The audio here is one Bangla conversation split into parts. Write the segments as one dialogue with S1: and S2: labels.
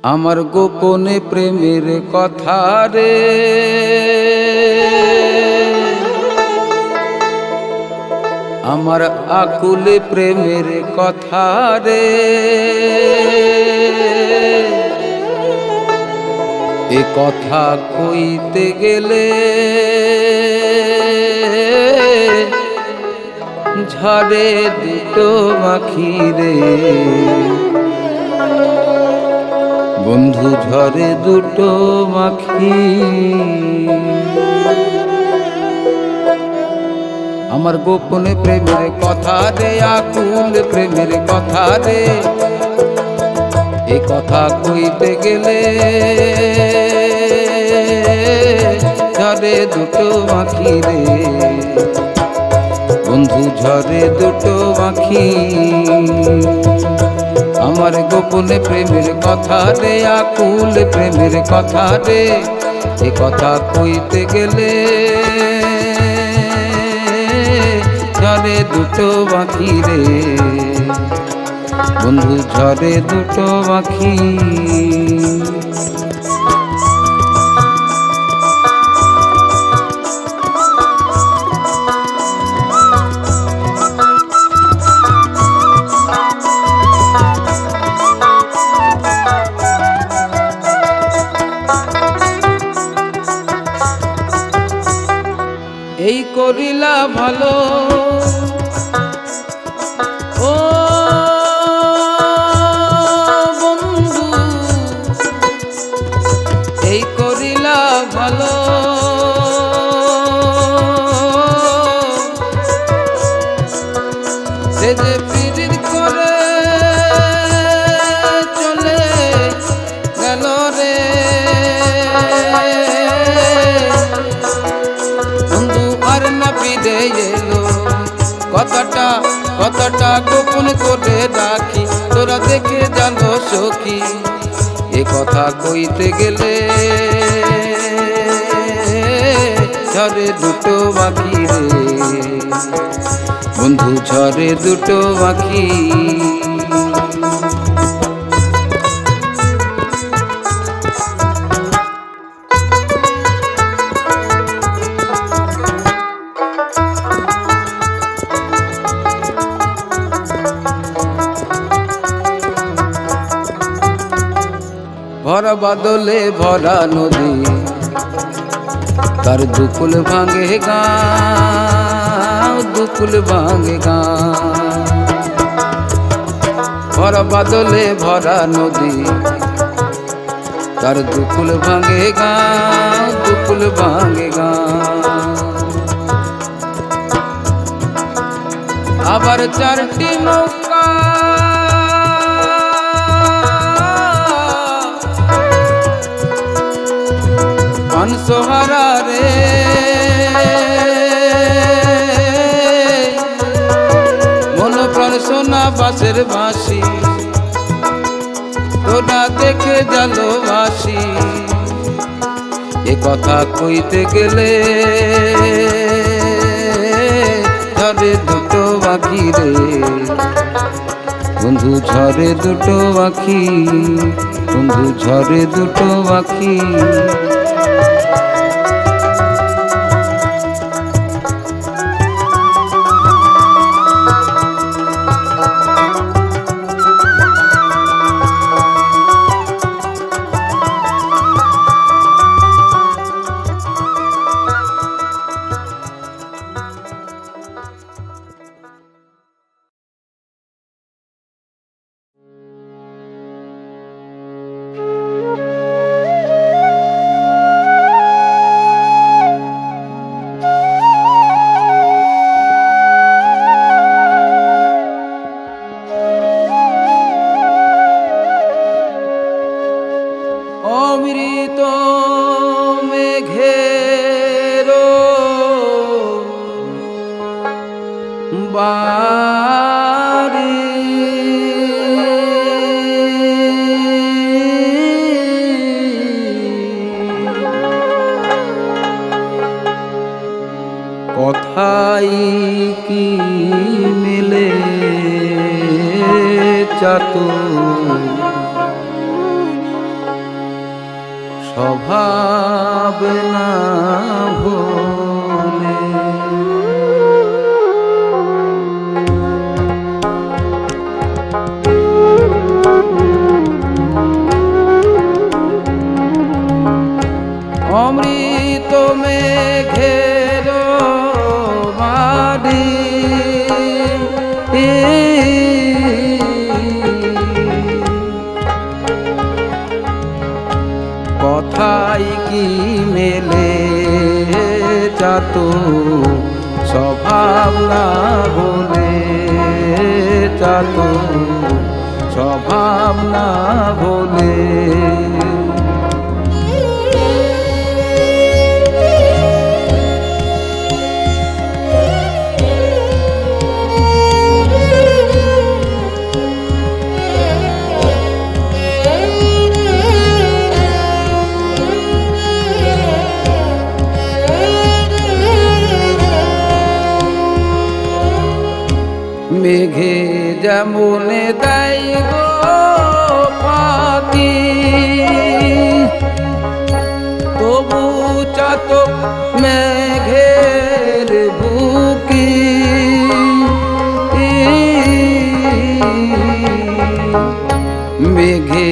S1: আমার গোপনে প্রেমের কথা রে, আমার আকুলে প্রেমের কথা রে, এ কথা কইতে গেলে ঝরে দুটো আঁখি রে, বন্ধু ঝরে দুটো আঁখি। আমার গোপনে প্রেমের কথা রে, আকুল প্রেমের কথা রে, এ কথা কইতে গেলে ঝরে দুটো আঁখি রে, বন্ধু ঝরে দুটো আঁখি। আমার গোপনে প্রেমের কথা রে, আকুল প্রেমের কথা রে, এ কথা কইতে গেলে ঝরে দুটো আঁখি রে, বন্ধু ঝরে দুটো আঁখি। এই করিলা ভালো ও বন্ধু, এই করিলা ভালো, সে যে পিরিত করে চলে গেল রে, এলো কথাটা কথাটা গোপন করে রাখি, তোরা দেখে জানো সখী, এ কথা কইতে গেলে ঝরে দুটো আঁখি রে, বন্ধু ঝরে দুটো আঁখি। ভরা বাদলে ভরা নদী, তার দুকুল ভাঙে গাঁও, দুকুল ভাঙে গাঁও। ভরা বাদলে ভরা নদী, তার দুকুল ভাঙে গাঁও, দুকুল ভাঙে গাঁও। আবার চারটি নৌকা সোহারা রে, মন প্রাণ সোনা বাসের বাঁশি, তোরা দেখে জালো বাসি, এ কথা কইতে গেলে ঝরে দুটো আঁখি রে, বন্ধু ঝরে দুটো আঁখি, বন্ধু ঝরে দুটো আঁখি। অমৃত মেঘেরো বাড়ি, কথাই কি মিলে চাতু স্বভাব না ভুলে। অমৃত মেঘের বাড়ি কথাই কি মেলে চাত স্বভাব না ভুলে, চাত স্বভাব না ভুলে। মেঘে যেমন দেয় গো পাতি, তবু চাতক মেঘের বুকি। মেঘে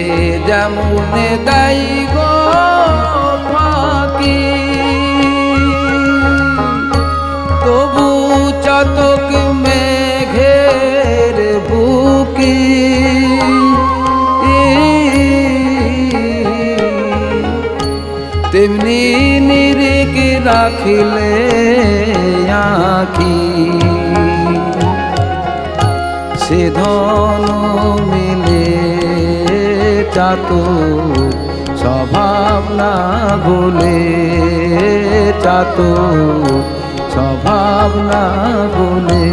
S1: যেমন দেয় গো পাতি, তবু চাতক মেঘের বুকি। তেমনি নিরিখ রাখিলে আঁখি, সে ধন মিলে চাত স্বভাব না ভুলে, চাত স্বভাব না ভুলে।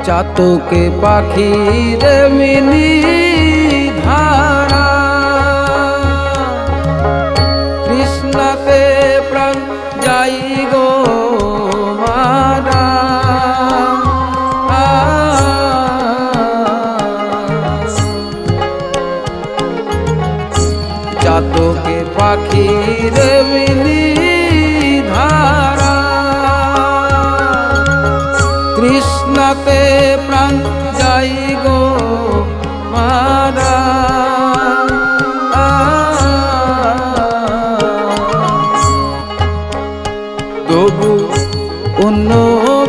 S1: চাতকে পাখির মিলি ধারা, কৃষ্ণাতে প্রাণ যাই গো মারা। চাতকে পাখির মিলি ধারা, কৃষ্ণাতে প্রাণ যাই গো মারা। তবু অন্য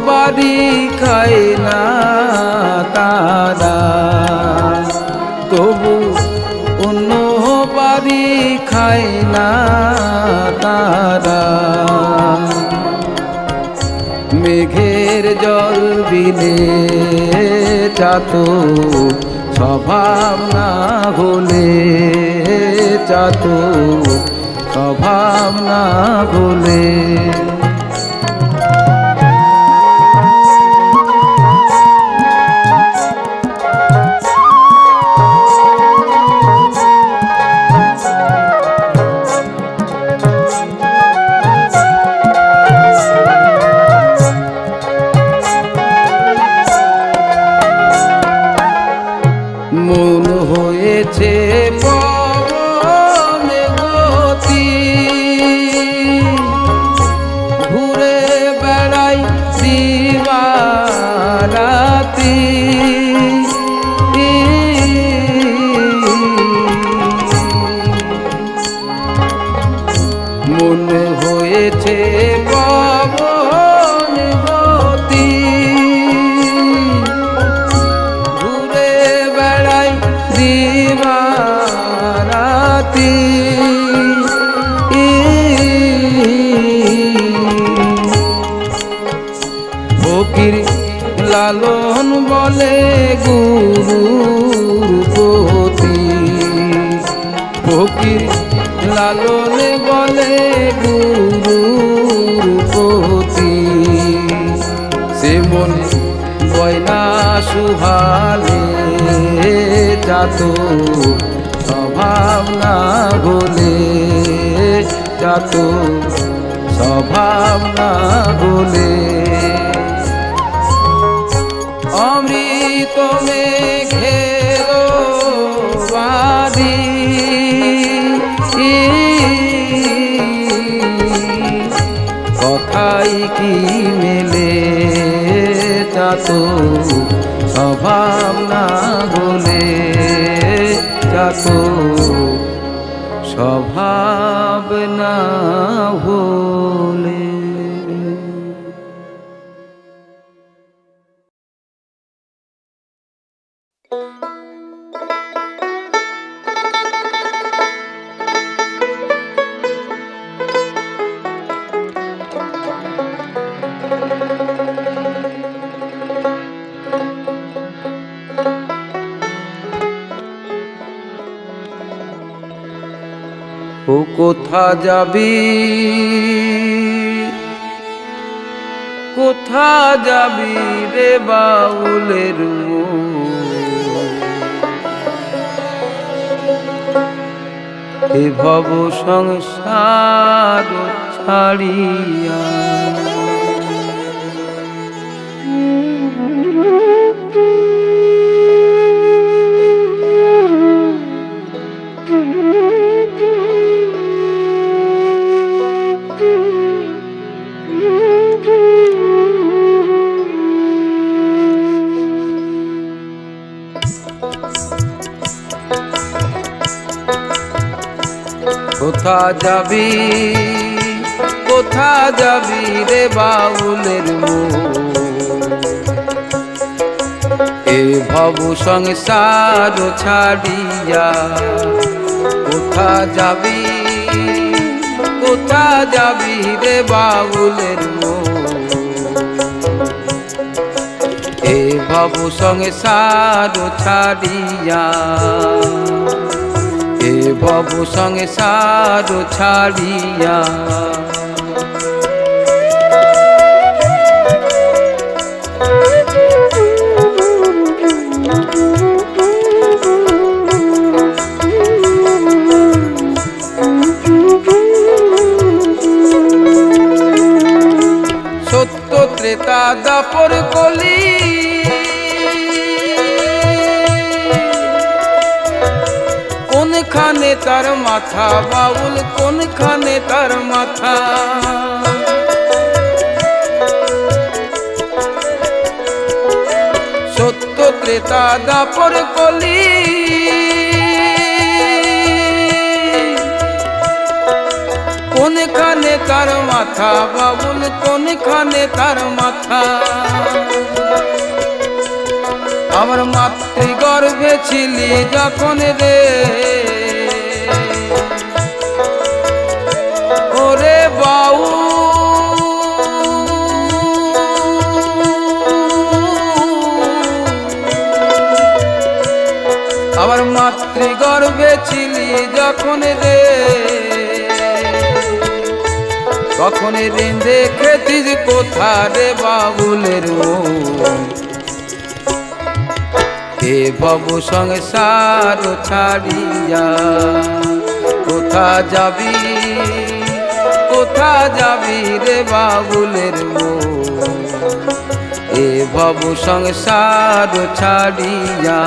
S1: বাড়ি খায় না তারা, তবু অন্য বাড়ি খায় না তারা। মেঘের জল বিলে চাত স্বভাব না ভুলে, চাত স্বভাব না ভুলে। মন হয়েছে পবনে গতি, ঘুরে বেড়াই দিবারাতি। মন হয়েছে পবনে গতি, ঘুরে বেড়াই দিবারাতি। ফকির লালন বলে গুরুর প্রতি, ফকির লালন বলে গুরু সুহালে যাত স্বভাব না ভুলে যাত স্বভাব না ভুলে অমৃত মেঘের বাদী কথাই কি মেলে যাত স্বভাব না ভুলে যাত স্বভাব না ভুলে। ও কোথা যাবি কোথা যাবি রে বাউলের এ ভব সংসার ছাড়িয়া কোথা যাবি কোথা যাবি রে বাউলের এ ভব সংসার ছাড়িয়া কোথা যাবি কোথা যাবি রে বাউলের এ ভব সংসার ছাড়িয়া এ ভব সংসার ছাড়িয়া সত্য ত্রেতা দাপর কলি কোনখানে তার মাথা বাউল কোনখানে তার মাথা সত্য ত্রেতা দাপর কলি কোনখানে তার মাথা বাউল কোনখানে তার মাথা আমার মাতৃগর্ভে ছিলি যখন রে ওরে বাউ আমার মাতৃগর্ভে ছিলি যখন রে তখন রেঁধে খেতিস কোথা রে বাউলের এ ভব সংসার ছাড়িয়া কোথা যাবি কোথা যাবি রে বাউলের এ ভব সংসার ছাড়িয়া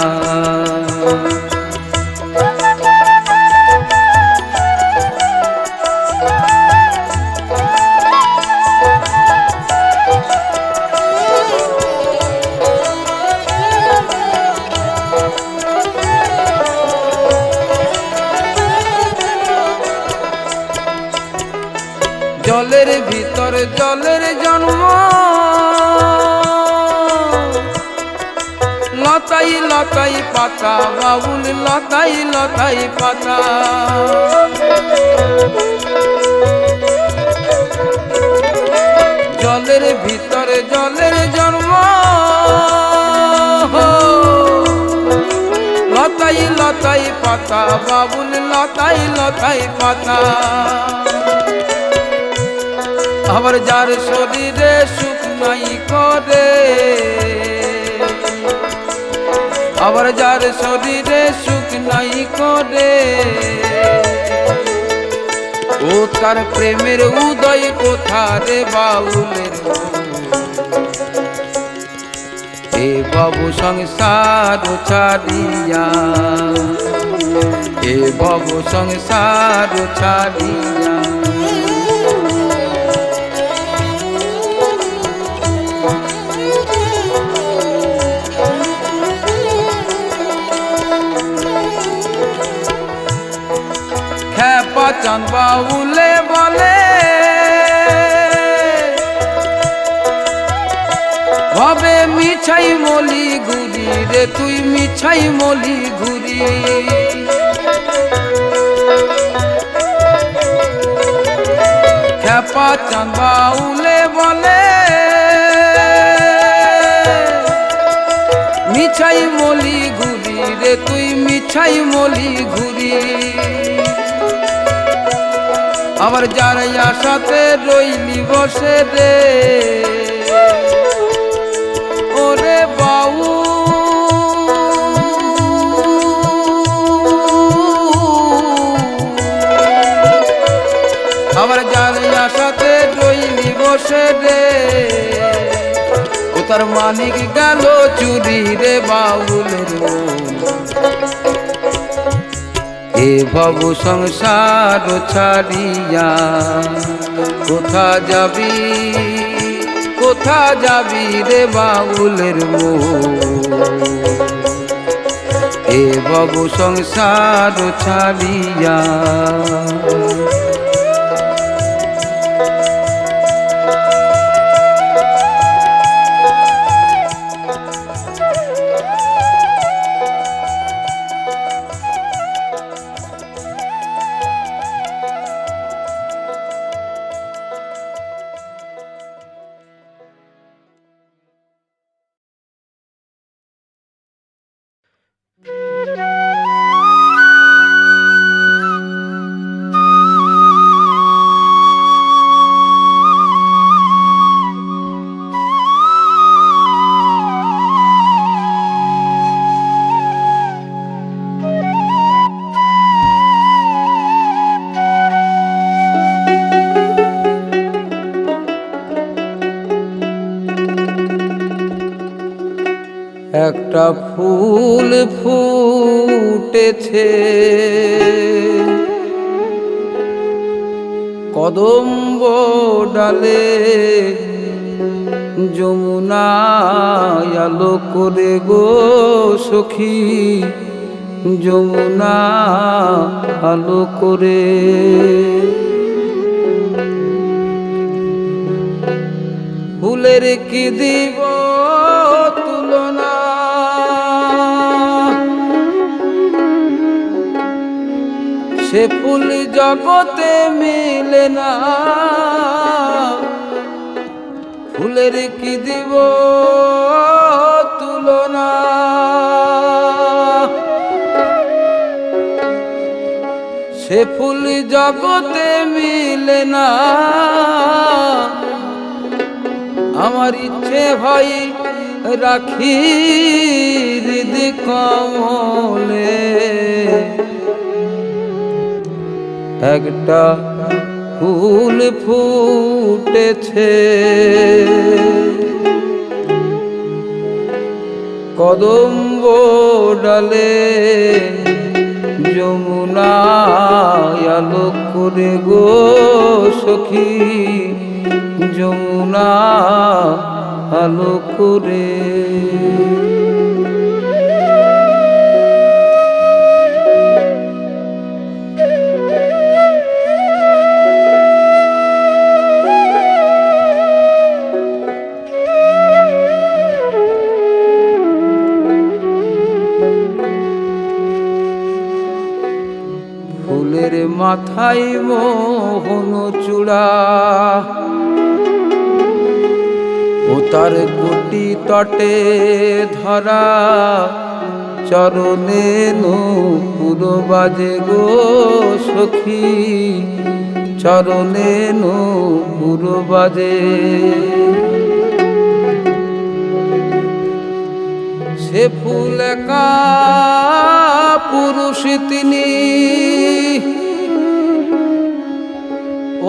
S1: জলের ভিতর জলের জন্ম লতাই লতাই পাতা বাউল লতাই লতাই পাতা জলের ভিতর জলের জন্ম লতাই লতাই পাতা বাউল লতাই লতাই পাতা আবার যার শরীরে সুখ নাই করে আবার যার শরীরে সুখ নাই করে, ও তার প্রেমের উদয় কোথা রে বাউলের এ ভব সংসার ছাড়িয়া, এ ভব সংসার ছাড়িয়া। খ্যাপা চাঁদ বাউলে বলে ভবে মিছাই মলি ঘুরি রে তুই মিছাই মলি ঘুরি। খ্যাপা চাঁদ বাউলে বলে মিছাই মলি ঘুরি রে তুই মিছাই মলি ঘুরি। আবার যার আশাতে রইলি বসে রে ওরে বাউ, আবার যার আশাতে রইলি বসে রে ও তার মানিক গেল চুরি রে বাউলের এ ভব সংসার ছাড়িয়া। কোথা যাবি, কোথা যাবি রে বাউলের এ ভব সংসার ছাড়িয়া। একটা ফুল ফুটেছে কদম্ব ডালে, যমুনায় আলো করে গো সখী, যমুনা আলো করে। ফুলের কি দিব তুলনা, সে ফুল জগতে মিলে না। ফুলের কি দিব তুলনা, সে ফুল জগতে মিলে না। আমার ইচ্ছে ভাই রাখি হৃদয় কমলে একটা ফুল ফুটেছে কদম্ব ডালে, যমুনায় আলো করে গো সখী, যমুনা আলো করে। ফুলের মাথায় মোহন চূড়া, ও তার গুটি তটে ধরা, চরণে নূপুর বাজে গো সখী, চরণে নূপুর বাজে। সে ফুল একা পুরুষ তিনি,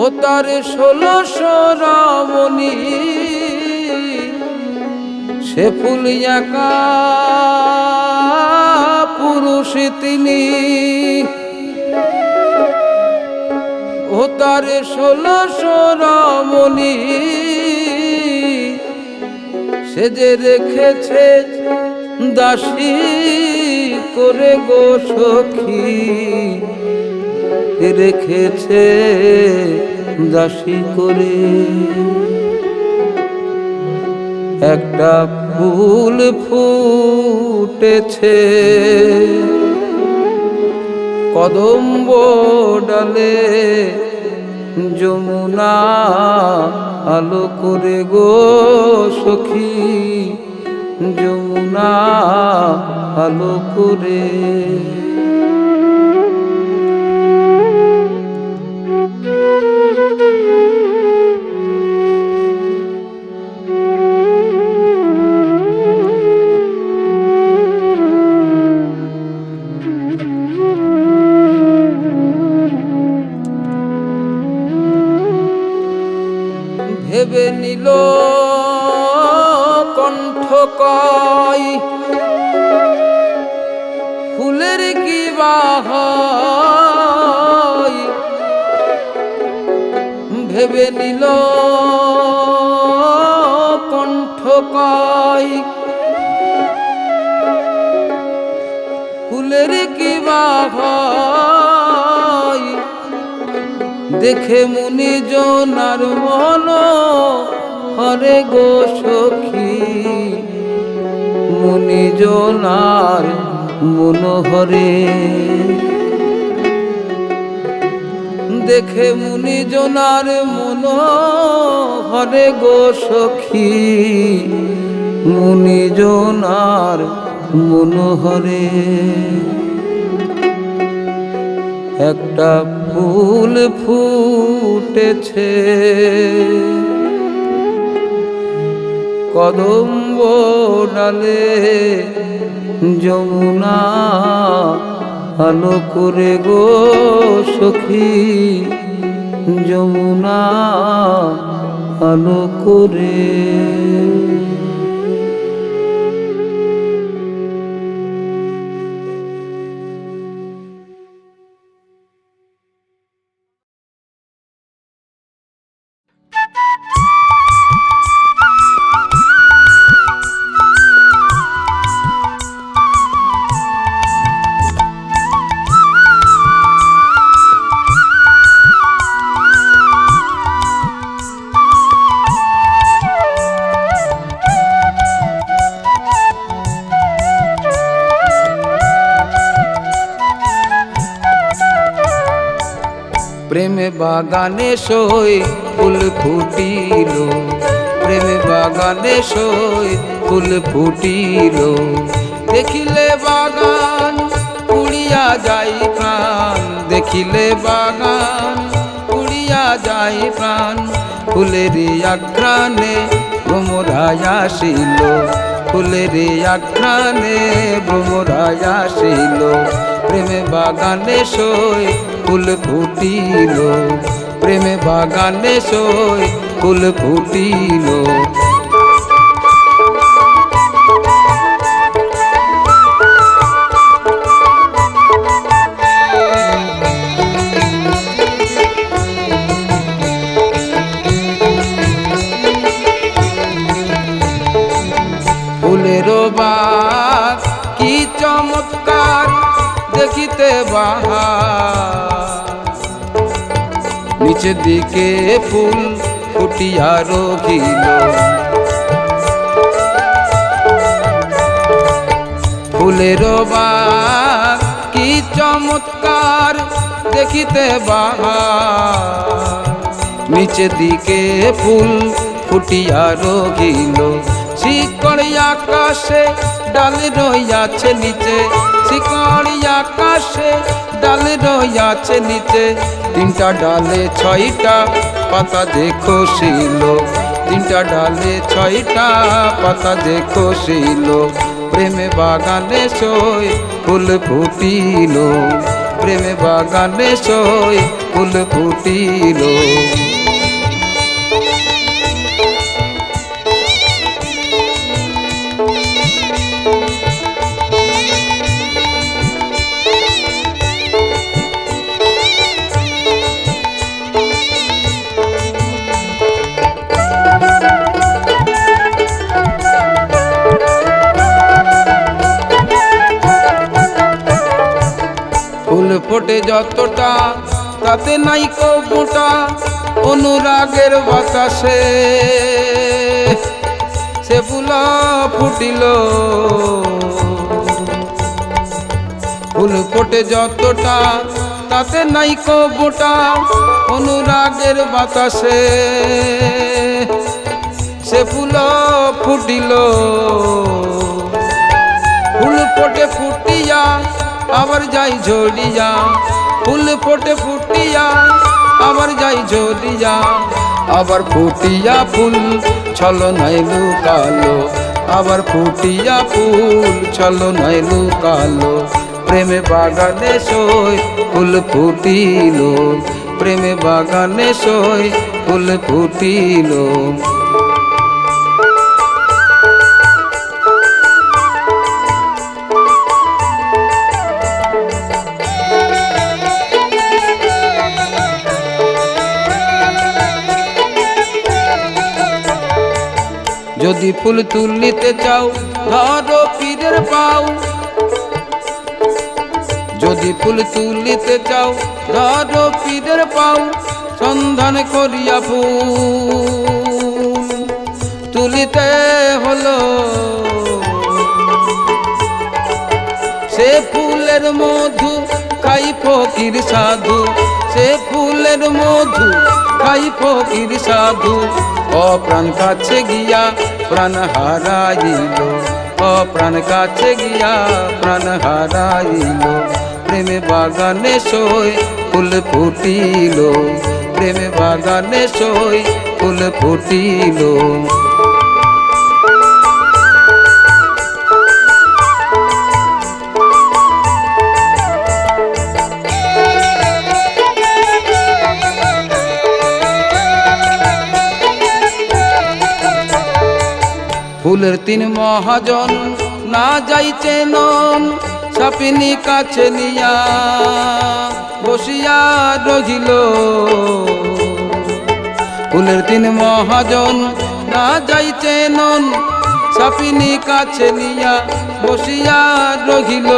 S1: ও তার 1600 রমণী। সে ফুল একা পুরুষ তিনি, ও তার 1600 রমণী। সে যে রেখেছে দাসী করে গো সখী, রেখেছে দাসী করে। একটা ফুল ফুটেছে কদম্ব ডালে, যমুনা আলো করে গো সখী, যমুনা আলো করে। ভেবে নিল কণ্ঠ কয়, ফুলের কি বাহাই। ভেবে নিল কণ্ঠ কয়, ফুলের কি বাহাই। দেখে মুনি জনার মন হরে গো সখী, মুনি জনার মনোহরে। দেখে মুনি জনার মনোহরে গো সখী, মুনি জনার মনোহরে। একটা ফুল ফুটেছে কদম্ব ডালে, যমুনা আলো করে গো সখী, যমুনা আলো করে। প্রেম বাগানে সই ফুল ফুটিল, প্রেম বাগানে সই ফুল ফুটিল। দেখিলে বাগান উড়িয়া যাই প্রাণ, দেখিলে বাগান উড়িয়া যাই প্রাণ। ফুলের আঘ্রাণে ভ্রমরায় আসিল, ফুলের আঘ্রাণে ভ্রমরায় আসিল। প্রেম বাগানে সই ফুল ফুটিল, প্রেম বাগানে সই ফুল ফুটিল। ফুলের বাগ কি চমৎকার দেখিতে বাহার, নিচের দিকে ফুল ফুটিয়া রহিল। ফুলের বাগ কি চমৎকার দেখিতে বাহার, নিচের দিকে ফুল ফুটিয়া রহিল। শিকড় আকাশে ডাল রইয়াছে নিচে, শিকড় আকাশে ডাল রইয়াছে নিচে। তিনটা ডালে ছয়টা পাতা দেখো শিল, তিনটা ডালে ছয়টা পাতা দেখো শিল। প্রেমে বাগানে সই ফুল ফুটিল, প্রেমে বাগানে সই ফুল ফুটিল। ফুল ফোটে যতটা তাতে নাই কো মোটা, অনুরাগের বাতাসে সে ফুল ফুটিল। ফুল ফোটে যতটা তাতে নাই কো মোটা, অনুরাগের বাতাসে সে ফুল ফুটিল। ফুল ফোটে ফুটিয়া আবার যাই ঝরিয়া, ফুল ফোটে ফুটিয়া আবার যাই ঝরিয়া, আবার ফুটিয়া ফুল ছলনায় লুকালো, আবার ফুটিয়া ফুল ছলনায় লুকালো। প্রেমে বাগানে সই ফুল ফুটিল, প্রেমে বাগানে সই ফুল ফুটিল। যদি ফুল তুলিতে চাও ধরো পীরের পাও, যদি ফুল তুলিতে চাও ধরো পীরের পাও, সন্ধান করিয়া ফুল তুলিতে হলো। সে ফুলের মধু খাই ফকির সাধু, সে ফুলের মধু খাই ফকির সাধু। অপ্রাণ কাছে গিয়া প্রাণ হারাইল, অপ্রাণ কাছে গিয়া প্রাণ হারাইল। প্রেমে বাগানে সই ফুল ফুটিল, প্রেমে বাগানে সই ফুল ফুটিল। ফুলের তিন মহাজন না যাইতে নন, সাপিনী কাছে নিয়া বসিয়া রহিল। ফুলের তিন মহাজন না যাইতে নন, সাপিনী কাছে নিয়া বসিয়া রহিল।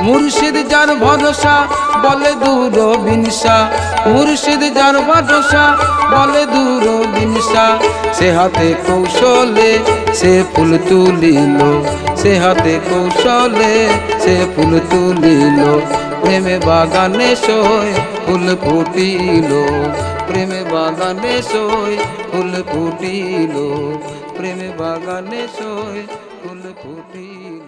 S1: মুর্শিদ যার ভরসা বলে দূর বিনসা, মুর্শিদ যার ভরসা বলে দূর বিনসা। সে হাতে কৌশলে সে ফুল তুলিল, সে হাতে কৌশলে সে ফুল তুলিল। প্রেমে বাগানে সই ফুল ফুটিল, প্রেমে বাগানে সই ফুল ফুটিল, প্রেমে বাগানে সই ফুল ফুটিল।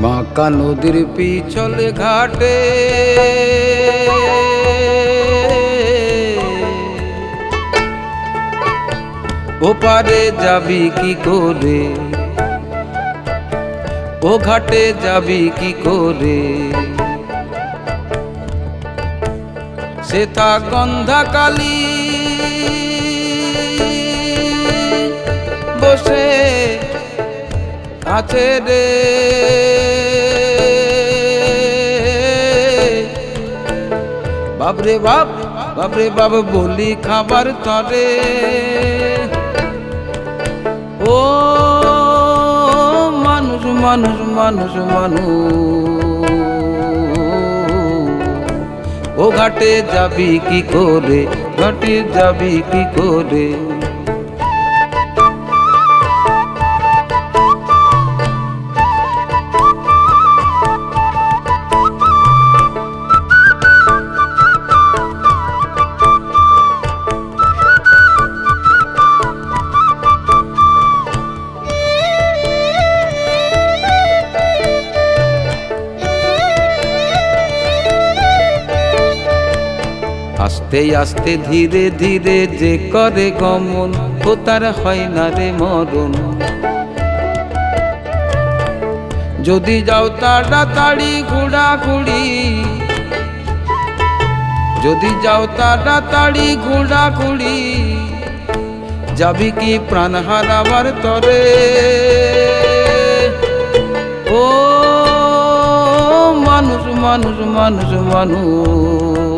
S1: বাঁকা নদীর পিছলে ঘাটে ওপারে যাবি কি করে, ও ঘাটে যাবি কি করে। সেথা গন্ধাকালী বসে আছে রে, বাবরে বাপ বাবরে বাপ বলি খাবার তরে। ও মানুষ মানুষ মানুষ মানুষ ও ঘাটে যাবি কি করে, ঘাটে যাবি কি করে। আস্তে আস্তে ধীরে ধীরে যে করে গমন, ও তার হয় না রে মরণ। যদি যাও তাড়াতাড়ি ঘোড়াঘুড়ি, যদি যাও তাড়াতাড়ি ঘোড়াঘুড়ি, যাবি কি প্রাণ হারাবার তরে। ও মানুষ মানুষ মানুষ মানুষ,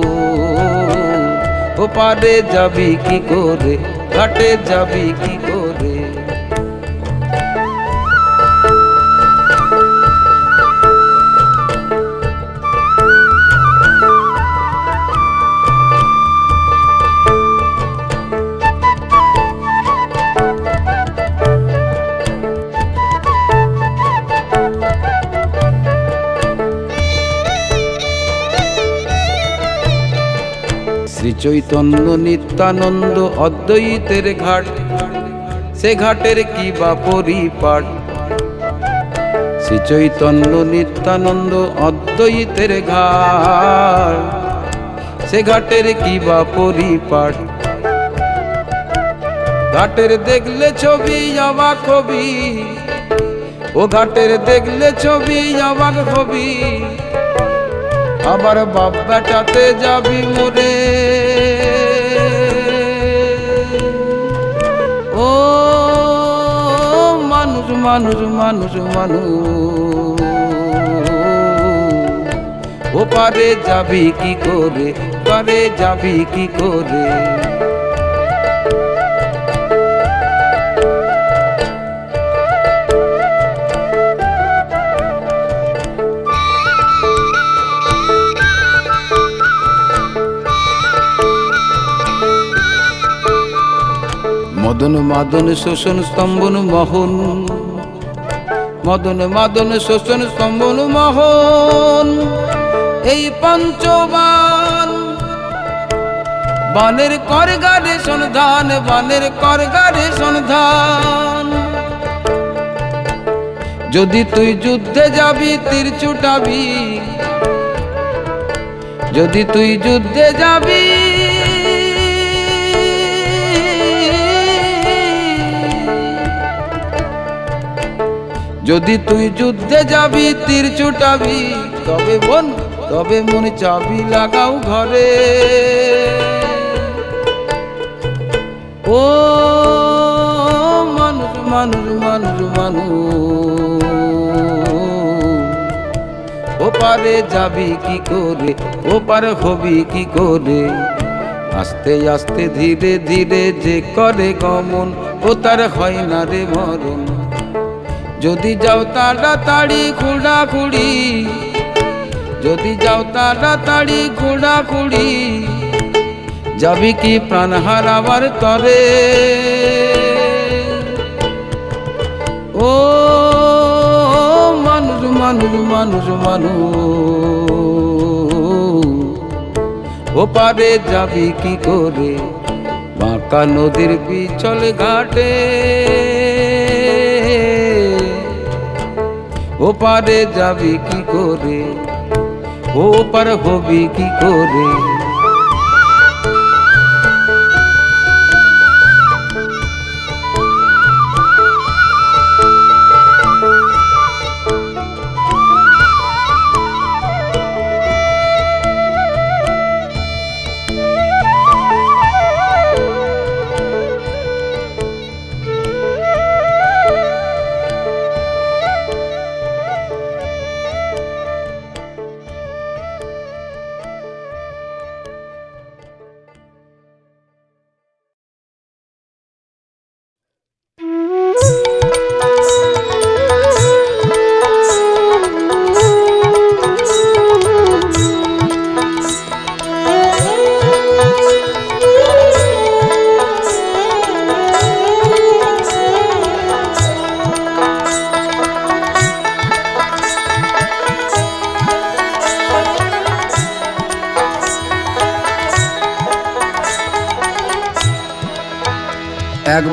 S1: ও পারে যাবি কি করে, ঘাটে যাবি কি করে। শ্রী চৈতন্য নিত্যানন্দ অদ্বৈতের ঘাট, সে ঘাটের কি বা পরিপাট। শ্রী চৈতন্য নিত্যানন্দ অদ্বৈতের ঘাট, সে ঘাটের কি বা পরিপাট। ঘাটের দেখলে ছবি অবাক হবি, ও ঘাটের দেখলে ছবি অবাক হবি। আবার বাপ বেটাতে যাবি মোরে। ও মানুষ মানুষ মানুষ মানুষ, ও পারে যাবি কি করে, পারে যাবি কি করে। মদন মাদন শোষণ স্তম্ভন মোহন, মদন মাদন শোষণ স্তম্ভন মোহন। এই পঞ্চবান বানের করগারে সন্ধান, বানের করগারে সন্ধান। যদি তুই যুদ্ধে যাবি তীর ছুটাবি, যদি তুই যুদ্ধে যাবি, যদি তুই যুদ্ধে যাবি তীর ছুটাবি, তবে বোন তবে মনে চাবি লাগাও ঘরে। ও মানুষ মানুষ মানুষ মানুষ, ও পারে যাবি কি করে, ও পারে হবি কি করে। আস্তে আস্তে ধীরে ধীরে যে করে গমন, ও তার হয় না রে মরণ। যদি যাও তাড়াতাড়ি ঘোড়াঘুড়ি, যদি যাও তাড়াতাড়ি ঘোড়াঘুড়ি, যাবি কি প্রাণ হারাবার তরে। ও মানুষ মানুষ মানুষ মানুষ, ও পারে যাবি কি করে। বাঁকা নদীর পিছল ঘাটে, ও পারে যাবি কি করে, ও পার হবি কি করে।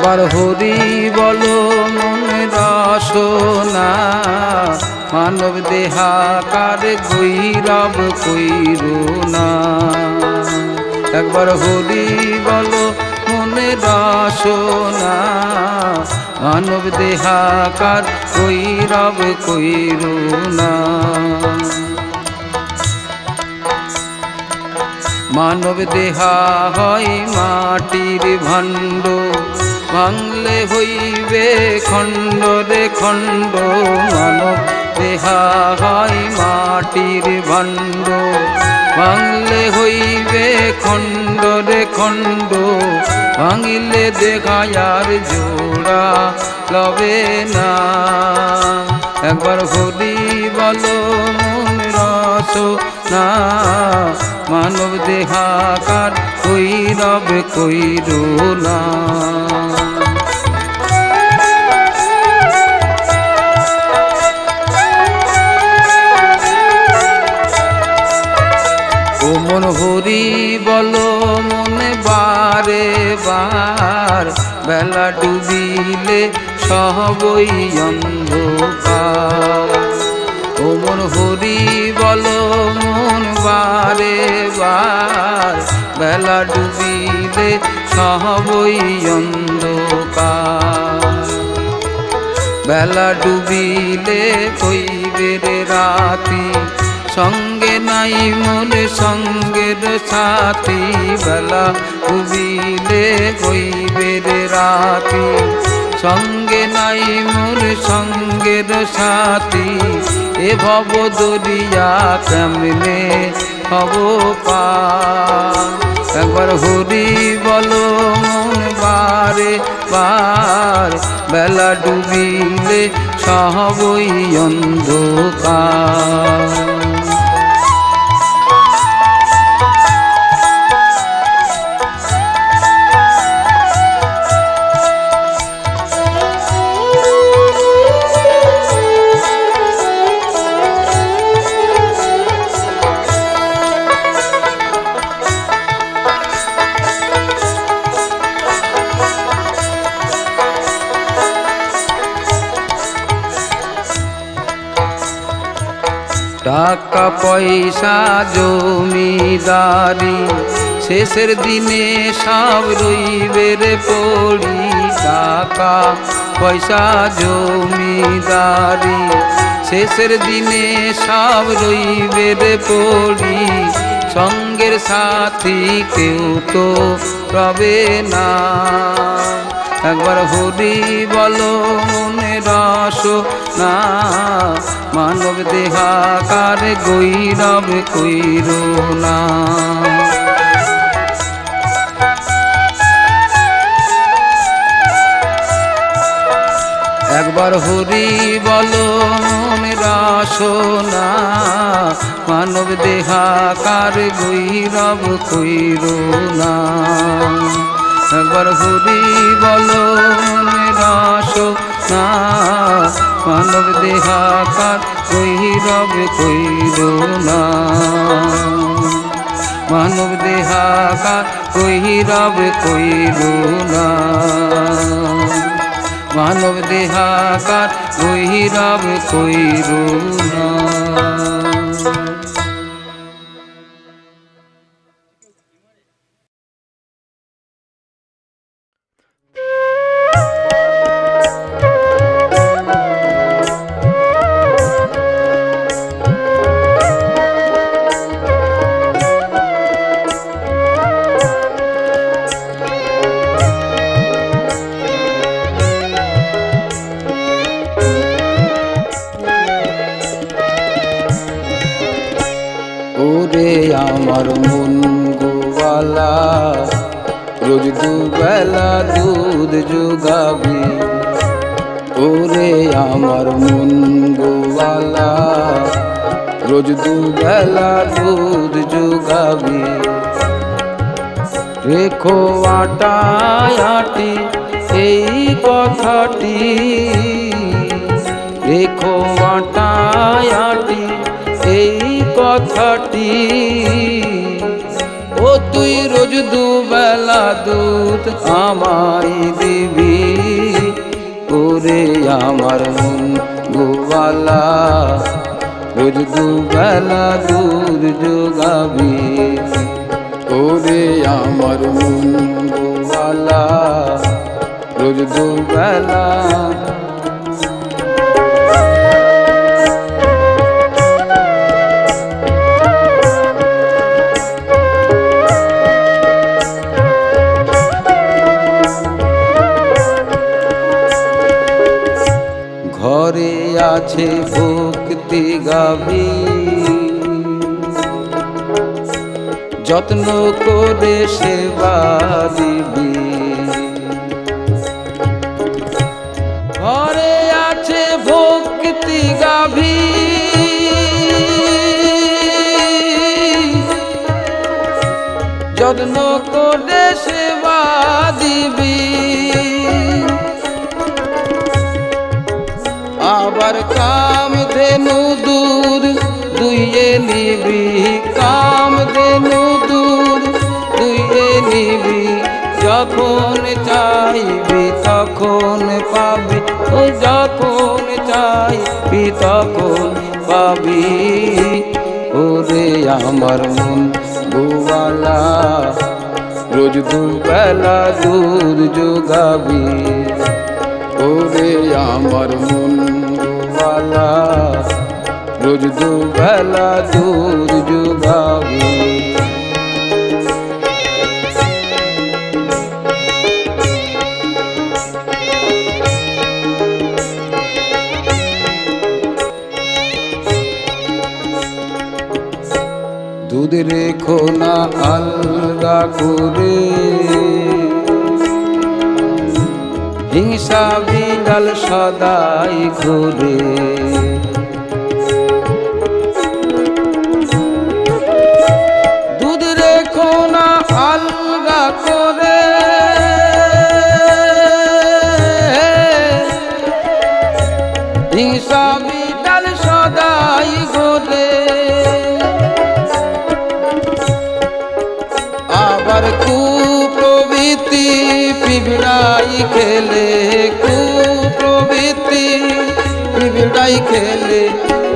S1: একবার হরি বলো মনে রসনা, মানব দেহাকার গৈরব কইরো না। একবার হরি বলো মনে রসনা, মানব দেহাকার গৈরব কইরো না। মানব দেহা হয় মাটির ভাণ্ড, ভাঙলে হইবে খণ্ড রে খণ্ড। মানব দেহা হয় মাটির ভাণ্ড, ভাঙলে হইবে খণ্ড রে খণ্ড। ভাঙিলে দেখায়ার জোড়া লবে না। একবার হরি বলো মন রসনা, মানব দেহাকার গৈরব কইরো না। ও মন হরি বলো মনে বারে বার, বেলা ডুবিলে সবই অন্ধকার। ও মন হরি বলো মন বারে বার, বেলা ডুবিলে সবই অন্ধকার। বেলা ডুবিলে হইবে রে রাতি, সঙ্গে নাই মনে সঙ্গের সাথী। বেলা ডুবিলে হইবে রে রাতি, সঙ্গে নাই মোর সঙ্গের সাথী। এ ভব দরিয়া কেমনে হব পার। একবার হরি বলো মন বারে বার, বেলা ডুবিলে সবই অন্ধকার। টাকা পয়সা জমিদারি, শেষের দিনে সব রইবে রে পড়ি। টাকা পয়সা জমিদারি, শেষের দিনে সব রইবে রে পড়ি। সঙ্গের সাথী কেউ তো রবে না। একবার হরি বলো মনে রসনা, মানব দেহাকার গৈরব কইরো না। একবার হরি বলো মনে রসনা, মানব দেহাকার গৈরব কইরো না। একবার হরি বলো মনে রসনা, মানব দেহাকার গৈরব কইরো না। মানব দেহাকার গৈরব কইরো না। মানব দেহাকার গৈরব কইরো না। ওরে আমার মন গোয়ালা, রোজ দুবেলা দুধ যোগাবি। ওরে আমার মন গোয়ালা, রোজ দুবেলা দুধ যোগাবি। রেখো আটায় আটি এই কথাটি, রেখো আটায় আটি এই কথাটি। ও তুই রোজ দুবেলা দুধ আমায় দিবি। আমার মন গোওয়ালা রোজ দুবেলা দুধ যোগাবি ওরে আমার মন গোওয়ালা রোজ দুবেলা ঘরে আছে ভক্তি গাভী যত্ন করে সেবা দিবি ঘরে আছে ভক্তি গাভী যত্ন করে সেবা দিবি আবার কামধেনু দুধ দুইয়ে নিবি কামধেনু দুধ দুইয়ে নিবি যখন চাইবি তখন পাবি ও যখন চাইবি তখন পাবি ওরে আমার মন গোওয়ালা রোজ দুবেলা দুধ যোগাবি ওরে আমার মন গোওয়ালা রোজ দুবেলা দুধ যোগাবি দুধ রেখো না আলগা করে হিংসা বিড়াল সদাই ঘুরে দুধ রেখো না আলগা করে হিংসা বিড়াল সদাই ঘুরে আবার কুপ্রবৃত্তি পিঁপড়াই খেলে কুপ্রবৃত্তি পিঁপড়াই খেলে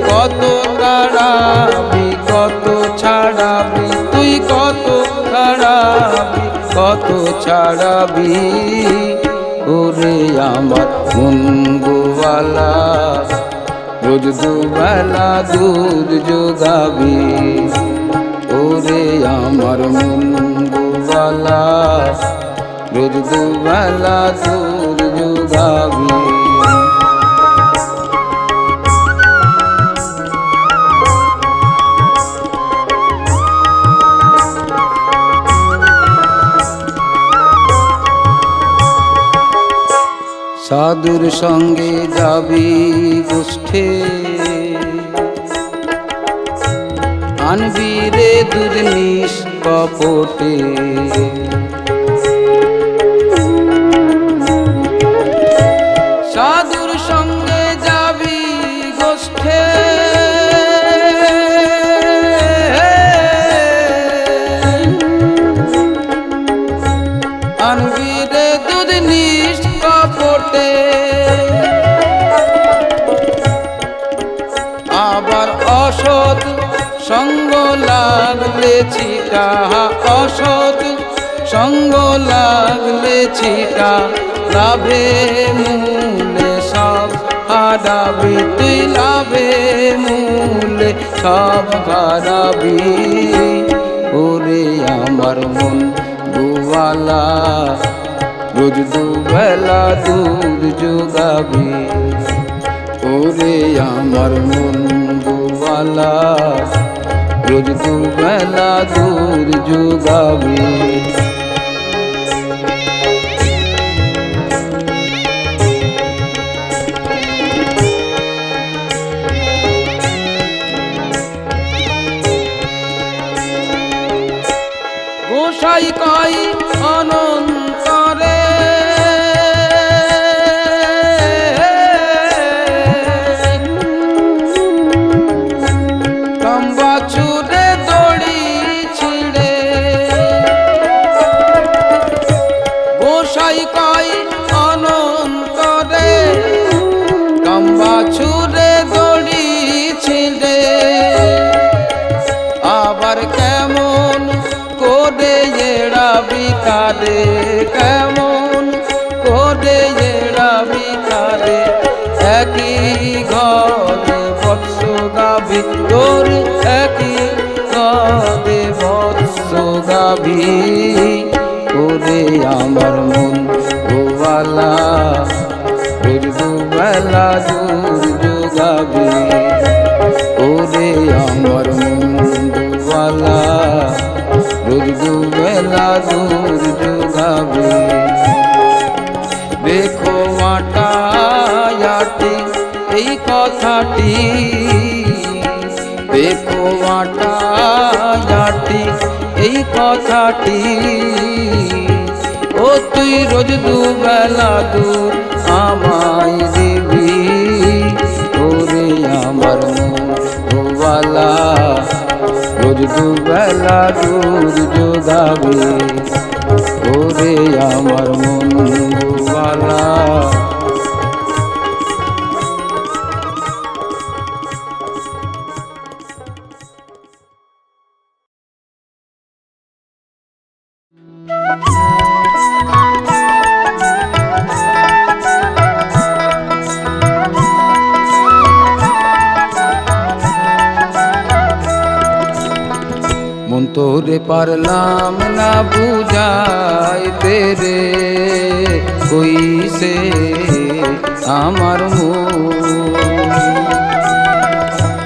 S1: কত তাড়াবি কত ছাড়াবি তুই কত তাড়াবি কত ছাড়াবি ওরে আমার মন গোওয়ালা রোজ দুবেলা দুধ যোগাবি ওরে আমার মন গোওয়ালা রোজ দুবেলা দুধ যোগাবি সাধুর সঙ্গে যাবি গোষ্ঠে আনবি রে দুধ নিষ্কপটে সাধুর সঙ্গে যাবি গোষ্ঠে আনবি রে দুধ নিষ্কপটে আবার অসৎ সঙ্গ লাগলে ছিটা অসৎ সঙ্গ লাগলে ছিটা লাভে মূলে সব হারাবি তুই লাভে মূলে সব হারাবি ওরে আমার মন গোওয়ালা রোজ দুবেলা দুধ যোগাবি ওরে আমার মন গোওয়ালা রোজ দুবেলা দুধ যোগাবি গোসাই কই অনন্তরে চুরে দড়ি ছিড়ে গোসাই কই অনন্তরে তারে কেমন করে এড়াবি তারে একই ঘরে বৎস গাবি তোর একই ঘরে বৎস গাবি ওরে আমার মন গোয়ালা রোজ দুবেলা দূর যোগাবি ওরে আমার মন গোয়ালা রোজ দুবেলা দূর যোগাবি দেখো আটায়াটি এই কথাটি দেখো আটায়াটি এই কথাটি ও তুই রোজ দুবেলা দূর আমায় দিবি ওরে আমার মোবালা রোজ দুবেলা দূর যোগাবি ওরে আমার মোবালা মন তোরে পারলাম না বুঝাইতে রে কইছে আমার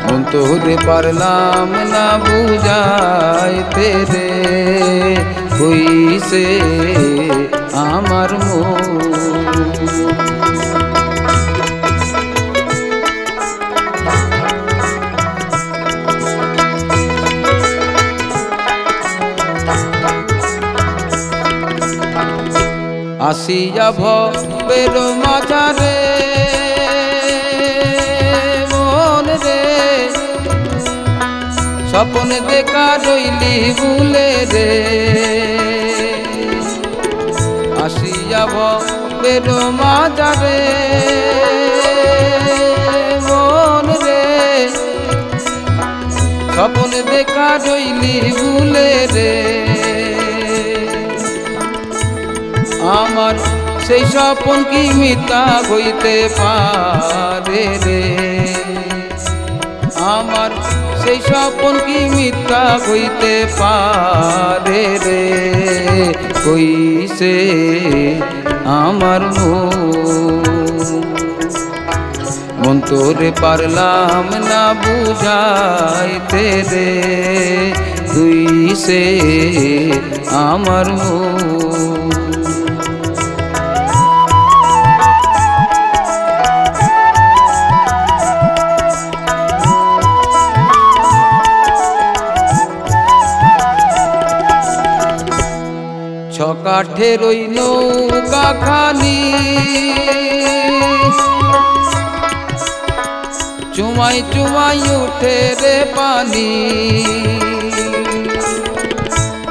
S1: মন তোরে পারলাম না বুঝাইতে রে কইছে আমার আসিয়া ভবের মাঝারে মন রে স্বপ্ন দেখা রইলি ভুলে রে আসিয়া ভবের মাঝারে মন রে স্বপ্ন দেখা রইলি ভুলে রে আমার সেই স্বপ্ন কি মিথ্যা হইতে পারে রে আমার সেই স্বপ্ন কি মিথ্যা হইতে পারে রে কইছে আমার মন তোরে পারলাম না বুঝাইতে রে কইছে আমার ছকাঠের ওই নৌকা খানি চুমাই চুমাই উঠে রে পানি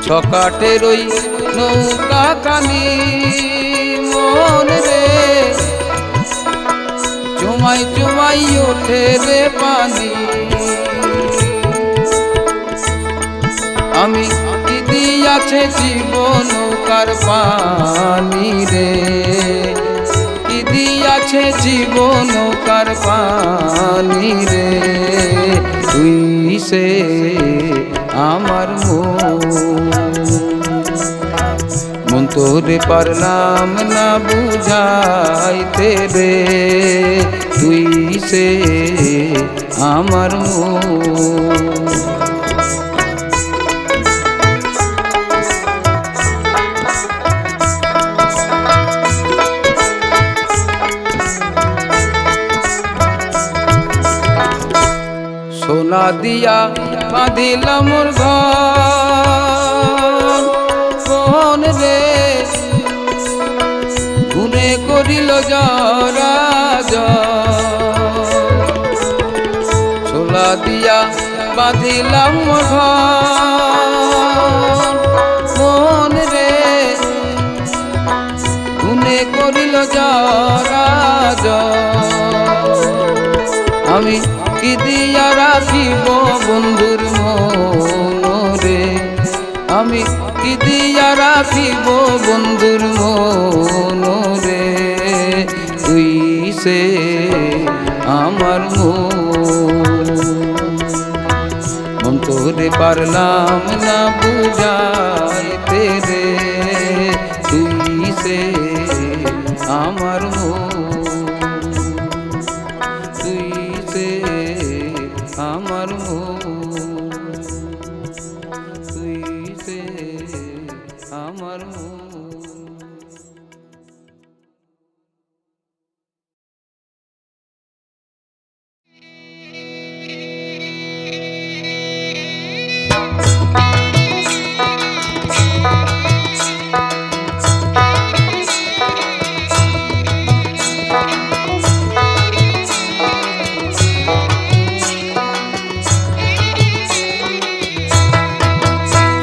S1: ছকাঠের ওই নৌকা খানি মন রে চুমাই চুমাই উঠে রে পানি আমি আছে জীবন নৌকার পানি রে কি দিয়াছে জীবন নৌকার পানি রে তুই সে আমার মন তোরে পারলাম না বুঝাইতে রে তুই সে আমার সোনা দিয়া বাঁধিলাম মোর ঘর কোন রে গুনে করিল জরা সোনা দিয়া বাঁধিলাম মোর ঘর কোন রে গুনে করিল জরা আমি কি দিয়া রাখিব বন্ধুর মনে আমি কি দিয়া রাখিব বন্ধুর মন রে, তুই সে আমার মন তোরে পারলাম না বুঝাইতে রে, তুই সে আমার তুই সে আমার তুই সে আমার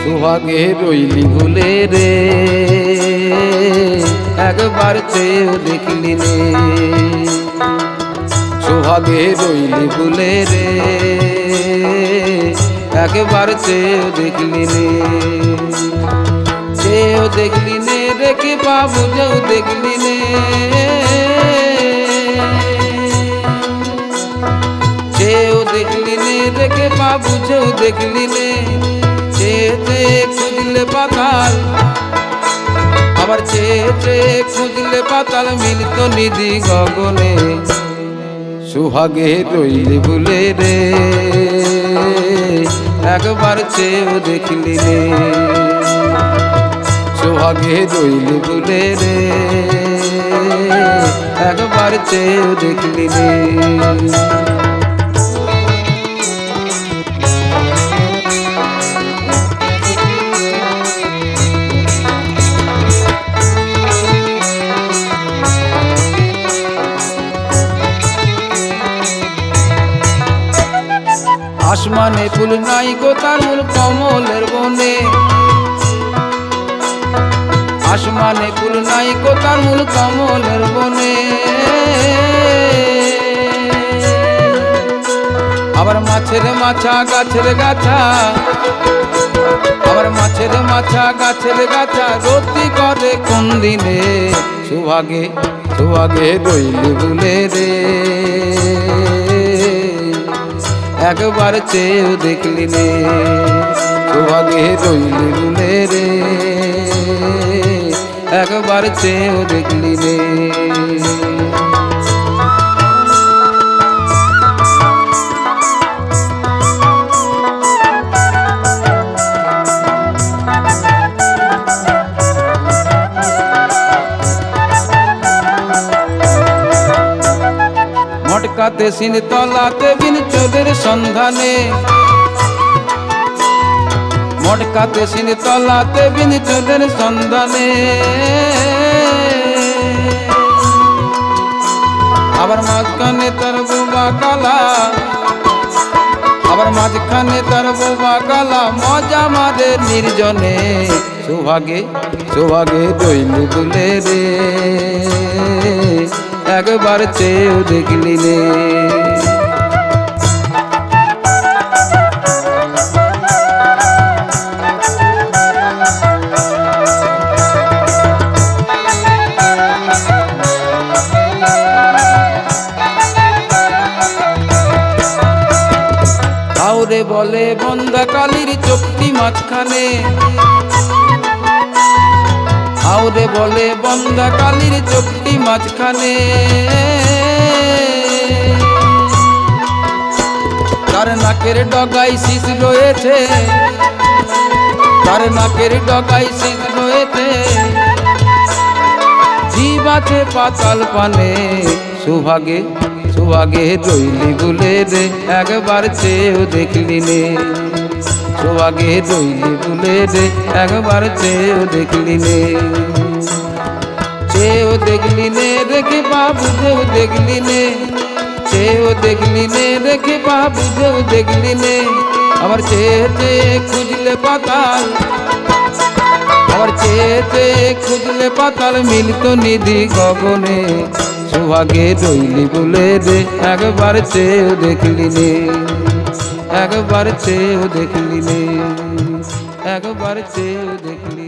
S1: সোহাগে রইলি ভুলে রে, একবার চেয়েও দেখলি নে, সোহাগে রইলি ভুলে রে, একবার চেয়েও দেখলি নে, চেয়েও দেখলি নে রেখে বাবু যেও দেখলি নে, চেয়েও দেখলি নে রেখে বাবু যেও দেখলি নে, চেয়ে খুঁজলে পাতাল, আবার চেয়ে খুঁজলে পাতাল, মিলত নিধি গগনে, সোহাগে রইলি ভুলে রে, একবার চেয়েও দেখলি নে, সোহাগে রইলি ভুলে রে, একবার চেয়েও দেখলি নে। আসমানে ফুল নাই গো তার মূল কমলের বনে, আসমানে ফুল নাই গো তার মূল কমলের বনে, আবার মাছের মাছা গাছের গাছা, আবার মাছের মাছা গাছের গাছা, রতি করে কোন দিনে, সোহাগে সোহাগে রইলি ভুলে রে, একবার চেয়েও দেখলি নে, সোহাগে রইলি ভুলে রে, একবার চেয়েও দেখলি নে। মটকাতে সিন তলাতে বিন চোদের সন্ধানে, মটকাতে সিন তলাতে বিন চোদের সন্ধানে, আবার মাঝখানে তার বোবা কালা, আবার মাঝখানে তার বোবা কালা, মজা মারে নির্জনে, সোহাগে সোহাগে রইলি ভুলে রে, একবার চেয়েও দেখলি নে। কাউরে বলে বন্ধা কালির চোখটি মাঝখানে, আউরে বলে বন্ধা কালির চোখটি মাঝখানে, তার নাকের ডগায় শীষ রয়েছে, তার নাকের ডগায় শীষ রয়েছে, জীব আছে পাতাল পানে, সোহাগে সোহাগে রইলি ভুলে রে, একবার চেয়েও দেখলি নে, সোহাগে রইলি ভুলে রে, একবার চেয়েও দেখলি নে, চেয়েও দেখলি নে রেখে বাবু যেও দেখলি নে, চেয়েও দেখলি নে রেখে বাবু যেও দেখলি নে, আবার চেয়ে চেয়ে খুঁজলে পাতাল, আবার চেয়ে চেয়ে খুঁজলে পাতাল, মিলত নিধি গগনে, সোহাগে রইলি ভুলে রে, একবার চেয়েও দেখলি নে, একবার চেয়েও দেখলি নে, একবার চেয়েও দেখলি।